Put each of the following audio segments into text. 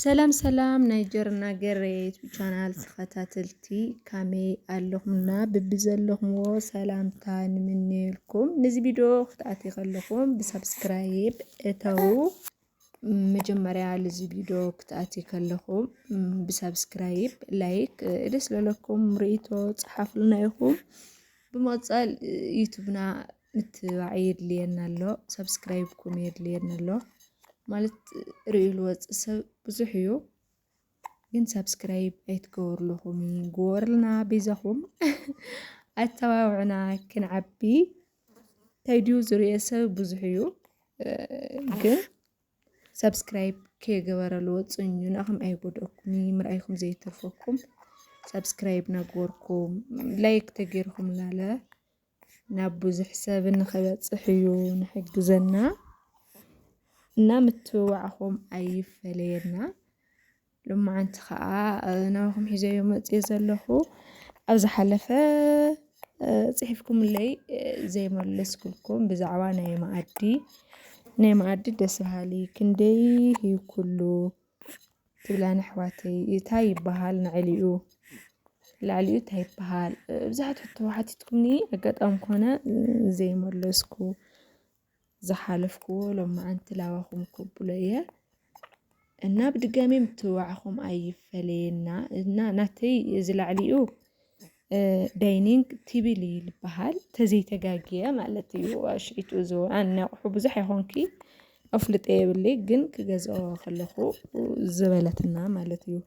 ሰላም ሰላም ናይጀር ናገሬት ቻናል ተኸታተልቲ ካመይ ኣለኹምና ብብዘለኹምዎ ሰላምታ ንምንልኩም ነዚ ቪድዮ ክትኣት ከለኹም ብሰብስክራይብ እተው መጀመርያ ለዚ ቪድዮ ክትኣት ከለኹም ብሰብስክራይብ ላይክ ደስ ለለኩም ርኢቶ ጽሓፍሉና ኢኹም ብመጻል ዩቲዩብና ምትባዕ የድልየና ኣሎ ሰብስክራይብኩም የድልየና ኣሎ ማለት ርኢሉ ወጽ ሰብ ብዙሕ እዩ ግን ሰብስክራይብ ኣይትገበርሉኹም ጎርልና ቤዛኹም ኣተባብዕና ክንዓቢ ታይድዩ ዝርየ ሰብ ብዙሕ እዩ ግን ሰብስክራይብ ከይገበረሉ ወጽን ንኣኹም ኣይጎድአኩም ምርኣይኩም ዘይተርፈኩም ሰብስክራይብ ነግበርኩም ላይክ ተገይርኩም ላለ ናብ ብዙሕ ሰብ ንኽበጽሕ እዩ ንሕግዘና እና ምትውዋዕኹም ኣይፈለየና ሎማዓንቲ ከዓ ናብኹም ሒዘዮ መጽእ ዘለኹ ኣብ ዝሓለፈ ጽሒፍኩምለይ ዘይመለስኩልኩም ብዛዕባ ናይ መኣዲ ደስ በሃሊ ክንደይ ኩሉ ትብላኒ ኣሕዋተይ እንታይ ይበሃል ንዕሊኡ ላዕሊኡ እንታይ ይበሃል ብዙሓት ሕቶ ሓቲትኩምኒ ኣጋጣሚ ኮነ ዘይመለስኩ ዝሓለፍክዎ ሎማዓንቲ ላባኹም ክብሎ እየ እና ብድጋሚ ምትውዋዕኹም ኣይፈለየና እና ናተይ ዝላዕሊኡ ዳይኒንግ ቲብል ይልበሃል ተዘይተጋግየ ማለት እዩ ኣሽዒቱ ኣነ ኣቑሑ ብዙሕ ኣይኾንኪ ኣፍልጠ የብለይ ግን ክገዝኦ ከለኹ ዝበለትና ማለት እዩ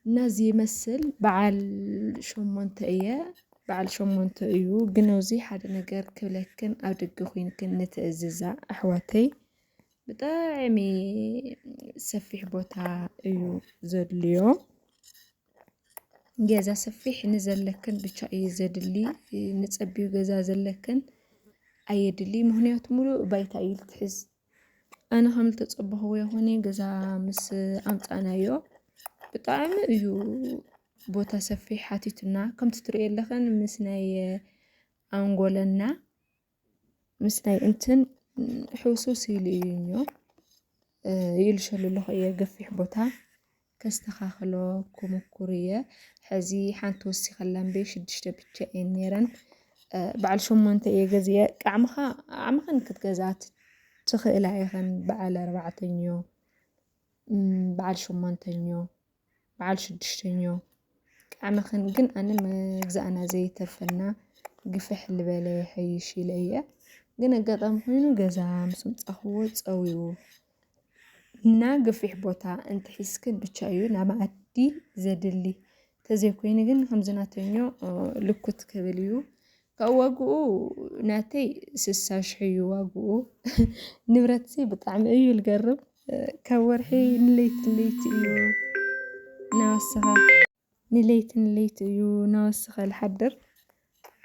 እና እዚ ይመስል በዓል ሸሞንተ እየ በዓል ሸሞንተ እዩ ግን ኣብዚ ሓደ ነገር ክብለክን ኣብ ደገ ኮይንክን ንትእዝዛ ኣሕዋተይ ብጣዕሚ ሰፊሕ ቦታ እዩ ዘድልዮ ገዛ ሰፊሕ ንዘለክን ብቻ እዩ ዘድሊ ንጸቢዩ ገዛ ዘለክን ኣየድሊ ምኽንያቱ ሙሉእ ባይታ እዩ ልትሕዝ ኣነ ከም ልተጸበኽዎ ይኾነ ገዛ ምስ ኣምጻናዮ ብጣዕሚ እዩ ቦታ ሰፊሕ ሓቲቱና ከምቲ ትሪእዮ ኣለኽን ምስ ናይ ኣንጎለና ምስ ናይ እንትን ሕውስውስ ኢሉ እዩንዮ ይልሸሉ ኣለኹ እየ ገፊሕ ቦታ ከስተኻኽሎ ክሙኩር እየ ሕዚ ሓንቲ ወሲኸላ እምበይ 6 ብቻ እየን ነይረን በዓል 8 እየ ገዝየ ዓቕምኸን ክትገዝኣ ትኽእላ ኢኸን በዓል 4ኞ በዓል 8ኞ በዓል 6ኞ ቃዕምኸን ግን ኣነ መግዛእና ዘይተርፈና ግፍሕ ልበለ ሕይሽ ኢለ እየ ግን ኣጋጣሚ ኮይኑ ገዛ ምስ ምጻኽዎ ፀዊው እና ገፊሕ ቦታ እንትሒዝክን ብቻ እዩ ናብ መኣዲ ዘድሊ ተዘይኮይኑ ግን ከምዝናተኞ ልኩት ክብል እዩ ካብ ዋግኡ ናተይ 60,000 እዩ ዋግኡ ንብረት ብጣዕሚ እዩ ልገርም ካብ ወርሒ ንለይቲ እዩ ናወስኻ ንለይቲ እዩ ናወስኻ ልሓድር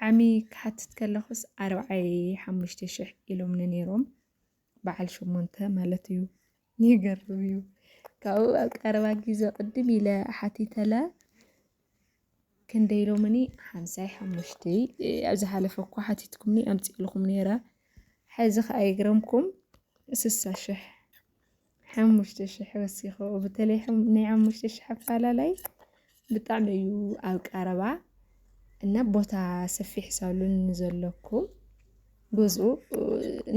ዓሚ ክሓትት ከለኹስ 45,000 ኢሎም ነይሮም በዓል 8 ማለት እዩ ይገርም እዩ ካብኡ ኣብ ቀረባ ግዜ ቅድም ኢለ ሓቲተለ ክንደይ ኢሎምኒ 55 ኣብ ዝሓለፈ እኳ ሓቲትኩምኒ ኣምፂኢልኩም ነይረ ሕዚ ከዓ ይግረምኩም 60,000 5,000 ወሲኹ በተለይ ናይ 5,000 ኣፈላላይ ብጣዕሚ እዩ ኣብ ቀረባ እና ቦታ ሰፊሕ ሳሉን ዘለኩም ገዝኡ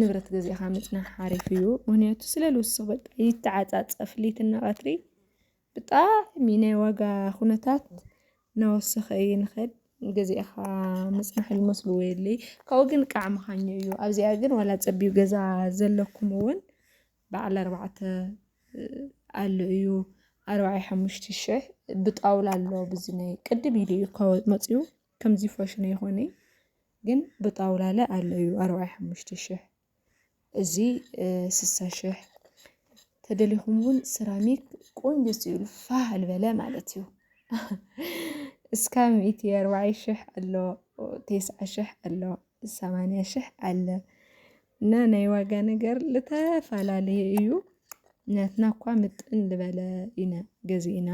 ንብረት ገዚእኻ ምጽናሕ ሓሪፍ እዩ ምኽንያቱ ስለልውስኽ በቃ ይተዓጻጸፍ ሊትና ቀትሪ ብጣዕሚ ናይ ዋጋ ኩነታት ናወስኸ እየ ንኸድ ገዚእኻ ምጽናሕ ልመስሉ የድለይ ካብኡ ግን ቃዕምኻኛ እዩ ኣብዚኣ ግን ዋላ ጸቢብ ገዛ ዘለኩም እውን በዓል 4 ኣሎ እዩ 45,000 ብጣውላ ኣሎ ብዝናይ ቅድም ኢሉ እዩ መጺኡ ከምዚ ፋሽን ኣይኾነ ግን ብጣውላለ ኣሎ እዩ 45,000 እዚ 60,000 ተደሊኹም እውን ሰራሚክ ቆንጆ ሲሉ ፋህ ልበለ ማለት እዩ እስካብ 140,000 ኣሎ 90,000 ኣሎ 80,000 ኣለ እና ናይ ዋጋ ነገር ልተፈላለየ እዩ ናትና እኳ ምጥን ልበለ ኢና ገዚእና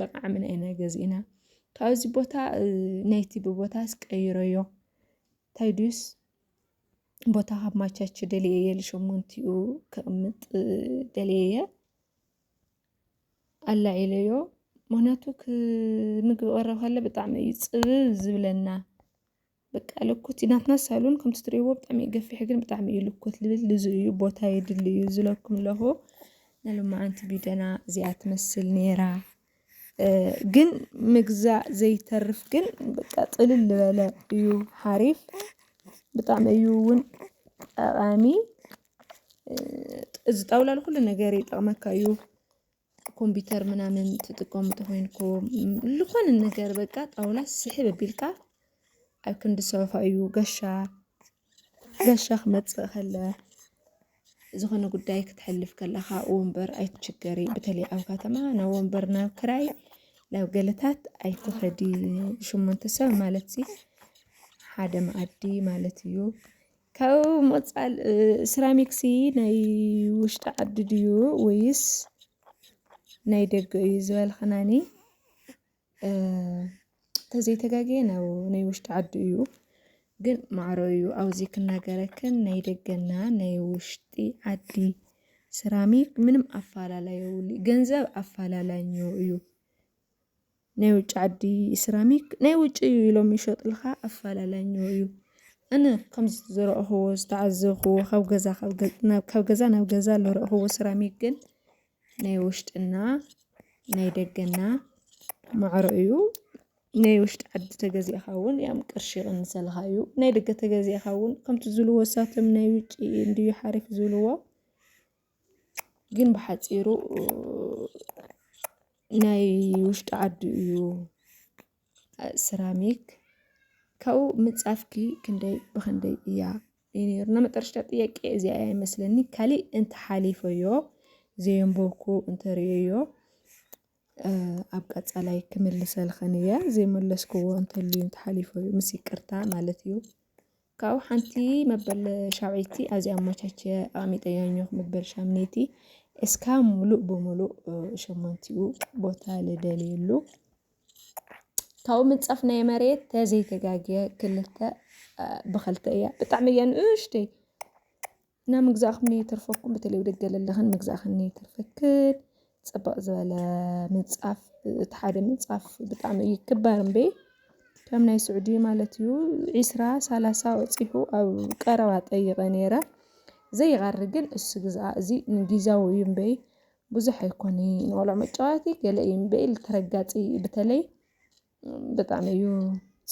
ብጣዕሚ ኢና ገዚእና ካብዚ ቦታ ናይቲ ብቦታስ ቀይሮዮ ታይዱስ ቦታ ካብ ማቻች ደልየ የ ል8ቲኡ ክቕምጥ ደልየ ኣላዒለዮ ምክንያቱ ምግቢ ቀረብ ካለ ብጣዕሚ እዩ ፅብብ ዝብለና በቃ ልኩት ናትና ሳሎን ከምቲ ትሪእዎ ብጣዕሚ እዩ ገፊሕ ግን ብጣዕሚ እዩ ልኩት ልብል ልዙ እዩ ቦታ የድሊ እዩ ዝለኩም ኣለኹ ንሎማዓንቲ ቢደና እዚኣ ትመስል ነይራ ግን ምግዛእ ዘይተርፍ ግን በቃ ጥልል ዝበለ እዩ ሓሪፍ ብጣዕሚ እዩ እውን ጠቃሚ እዚ ጣውላ ለኩሉ ነገር ይጠቅመካ እዩ ኮምፒውተር ምናምን ትጥቀሙ ተኮይንኩም ዝኾነ ነገር በቃ ጣውላ ስሕብ ኣቢልካ ኣብ ክንዲ ሶፋ እዩ ጋሻ ክመፅእ ከለ ዝኾነ ጉዳይ ክትሕልፍ ከለኻ ወንበር ኣይትችገሪ በተለይ ኣብ ከተማ ናብ ወንበር ናብ ክራይ ናብ ገለታት ኣይትኸዲ 8 ሰብ ማለት ሓደ መኣዲ ማለት እዩ ካብኡ መፃል ሰራሚክሲ ናይ ውሽጢ ዓዲ ድዩ ወይስ ናይ ደገ እዩ ዝበልኽናኒ ተዘይተጋገየ ናይ ውሽጢ ዓዲ እዩ ግን ማዕሮ እዩ ኣብዚ ክናገረክን ናይ ደገና ናይ ውሽጢ ዓዲ ሰራሚክ ምንም ኣፈላላይ የብሉ ገንዘብ ኣፈላላኝ እዩ ናይ ውጭ ዓዲ ሰራሚክ ናይ ውጭ እዩ ኢሎም ይሸጥልካ ኣፈላላኝ እዩ ኣነ ከምዚ ዝረአኽዎ ዝተዓዘብኽዎ ካብ ገዛ ናብ ገዛ ዝረአኽዎ ሰራሚክ ግን ናይ ውሽጥና ናይ ደገና ማዕሮ እዩ ናይ ውሽጢ ዓዲ ተገዚእኻ እውን ያም ቅርሺ ይቕንሰልካ እዩ ናይ ደገ ተገዚእኻ እውን ከምቲ ዝብልዎ ሳቶም ናይ ውጭ እንድዩ ሓሪፍ ዝብልዎ ግን ብሓፂሩ ናይ ውሽጢ ዓዲ እዩ ሰራሚክ ካብኡ ምንፃፍኪ ብክንደይ እያ ነይርና መጨረሻ ጥያቄ እዚኣ ይመስለኒ ካሊእ እንተሓሊፈዮ ዘየንበብኩ እንተርእዮ ኣብ ቀፃላይ ክምልሰልከን እየ ዘይመለስክዎ እንተልዩ እንተሓሊፈዮ ምስ ይቅርታ ማለት እዩ ካብኡ ሓንቲ መበል ሻውዒቲ ኣብዚ ኣመቻችየ ኣቕሚጠያኞ መበል ሻምኔቲ እስካብ ሙሉእ ብሙሉእ ሸሞንቲኡ ቦታ ልደልየሉ ካብኡ ምንፃፍ ናይ መሬት ተዘይተጋግየ ክልተ ብክልተ እያ ብጣዕሚ እያ ንእሽተይ እና ምግዛእኹም ይተርፈኩም በተለይ ደገ ዘለኽን ምግዛእኽን ይተርፈክን ፅብቕ ዝበለ ምንፃፍ እቲ ሓደ ምንፃፍ ብጣዕሚ እዩ ክባር እምበ ከም ናይ ስዑዲ ማለት እዩ 20-30 ወፂሑ ኣብ ቀረባ ጠይቐ ነይረ ዘይቀሪ ግን እሱ ግዝኣ እዚ ንጊዜያዊ እዩ እምበይ ብዙሕ ኣይኮነ ንቆልዑ መጫወቲ ገለ እዩ እምበይ ተረጋፂ በተለይ ብጣዕሚ እዩ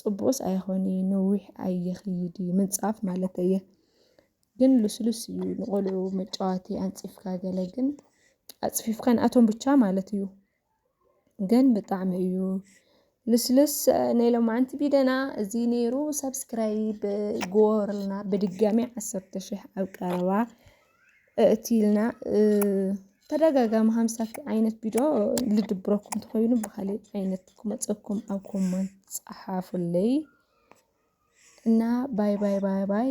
ፅቡቕስ ኣይኮነ ነዊሕ ኣይኽይድ ምንፃፍ ማለት እየ ግን ልስሉስ እዩ ንቆልዑ መጫወቲ ኣንፂፍካ ገለ ግን ኣፅፊፍካ ንኣቶም ብቻ ማለት እዩ ግን ብጣዕሚ እዩ ልስልስ ናይ ሎማዓንቲ ቢደና እዚ ነይሩ ሰብስክራይብ ግበሩልና ብድጋሚ 10,000 ኣብ ቀረባ እቲልና ተደጋጋሚ 50 ዓይነት ቪድዮ ልድብረኩም ትኾይኑ ብካሊእ ዓይነት ክመፀኩም ኣብ ኮመንት ፃሓፉለይ እና ባይ ባይ ባይ ባይ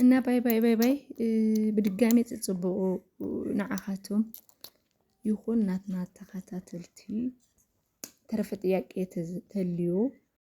እና ባይ ባይ ባይ ባይ ብድጋሚ ፅፅብቁ ንዓኻቶም ይኹን ናትና ተኸታተልቲ ተረፈ ጥያቄ ተልዩ